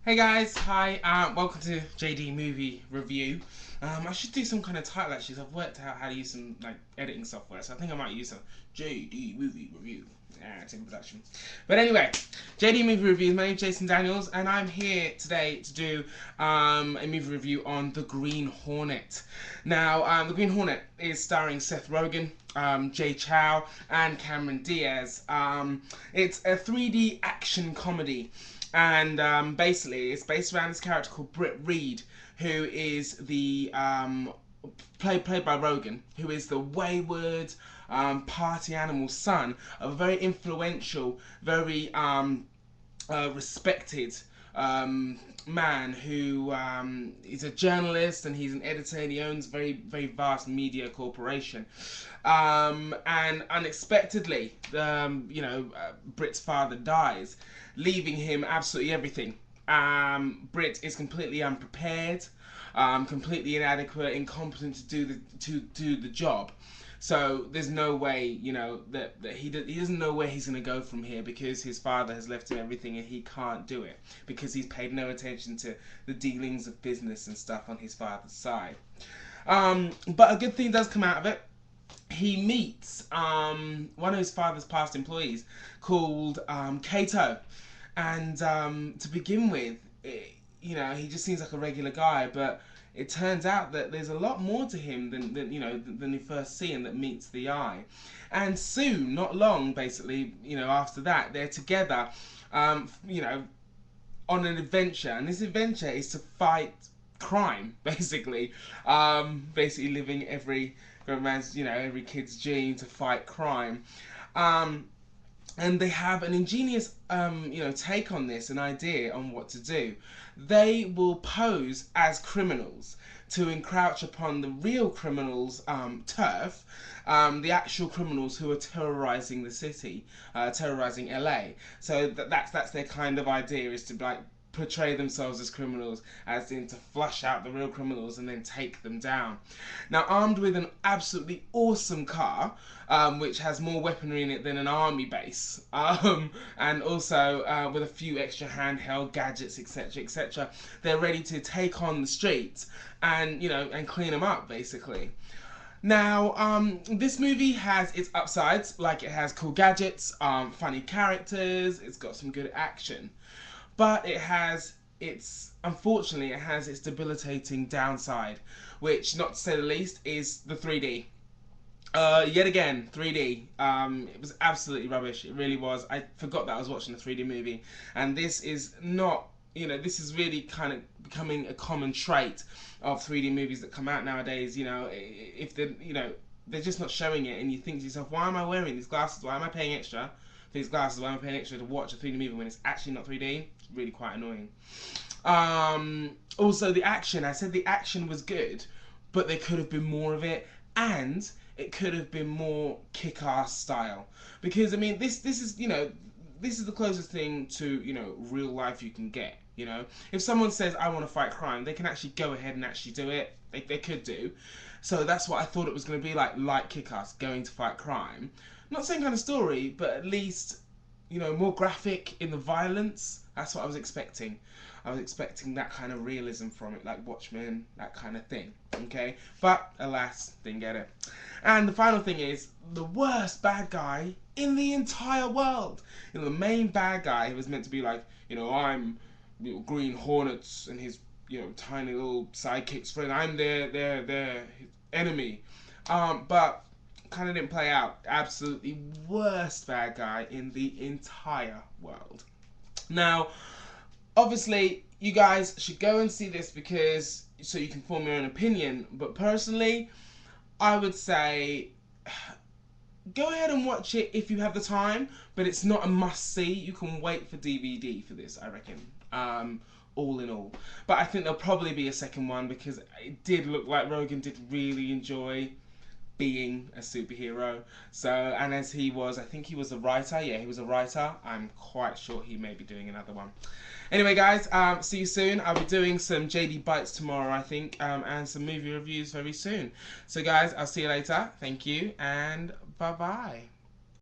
Hey guys, hi, welcome to JD Movie Review. I should do some kind of title actually, I've worked out how to use some editing software, so I think I might use a JD Movie Review. It's in production. But anyway, JD Movie Reviews, my name's Jason Daniels, and I'm here today to do a movie review on The Green Hornet. Now, The Green Hornet is starring Seth Rogen, Jay Chow, and Cameron Diaz. It's a 3D action comedy. And basically, it's based around this character called Britt Reed, who is the played by Rogen, who is the wayward party animal son of a very influential, very respected man who is a journalist, and he's an editor, and he owns a very vast media corporation. And unexpectedly, Britt's father dies, leaving him absolutely everything. Britt is completely unprepared, completely inadequate, incompetent to do the job. So there's no way, that he doesn't know where he's going to go from here, because his father has left him everything and he can't do it because he's paid no attention to the dealings of business and stuff on his father's side. But a good thing does come out of it. He meets one of his father's past employees called Kato, and to begin with, he just seems like a regular guy, but it turns out that there's a lot more to him than you first see and that meets the eye. And soon, not long, basically, after that, they're together, on an adventure, and this adventure is to fight crime, basically. Basically living every man's, every kid's dream to fight crime. And they have an ingenious, take on this, an idea on what to do. They will pose as criminals to encroach upon the real criminals' turf, the actual criminals who are terrorizing the city, terrorizing LA. So that's their kind of idea, is to portray themselves as criminals, as in to flush out the real criminals and then take them down. Now, armed with an absolutely awesome car, which has more weaponry in it than an army base, and also with a few extra handheld gadgets, etc., etc., they're ready to take on the streets and and clean them up, basically. Now, this movie has its upsides, like it has cool gadgets, funny characters, it's got some good action. But unfortunately, it has its debilitating downside, which, not to say the least, is the 3D. Yet again, 3D. It was absolutely rubbish. It really was. I forgot that I was watching a 3D movie. And this is not, this is really kind of becoming a common trait of 3D movies that come out nowadays. If they're just not showing it, and you think to yourself, why am I wearing these glasses? Why am I paying extra for these glasses? Why am I paying extra to watch a 3D movie when it's actually not 3D? It's really quite annoying. Also, the action. I said the action was good, but there could have been more of it, and it could have been more kick-ass style. Because this is this is the closest thing to real life you can get. If someone says, I want to fight crime, they can actually go ahead and actually do it. They could do. So that's what I thought it was going to be like kick-ass, going to fight crime. Not same kind of story, but at least more graphic in the violence. That's what I was expecting. I was expecting that kind of realism from it, like Watchmen, that kind of thing. Okay? But, alas, didn't get it. And the final thing is, the worst bad guy in the entire world. The main bad guy who was meant to be like, I'm Green Hornets and his, tiny little sidekick's friend. I'm their enemy. But kind of didn't play out. Absolutely worst bad guy in the entire world. Now, obviously, you guys should go and see this so you can form your own opinion. But personally, I would say go ahead and watch it if you have the time. But it's not a must-see. You can wait for DVD for this, I reckon. All in all. But I think there'll probably be a second one, because it did look like Rogen did really enjoy being a superhero. So, and as I think he was a writer. Yeah, he was a writer. I'm quite sure he may be doing another one. Anyway, guys, see you soon. I'll be doing some JD Bites tomorrow, I think, and some movie reviews very soon. So, guys, I'll see you later. Thank you, and bye-bye.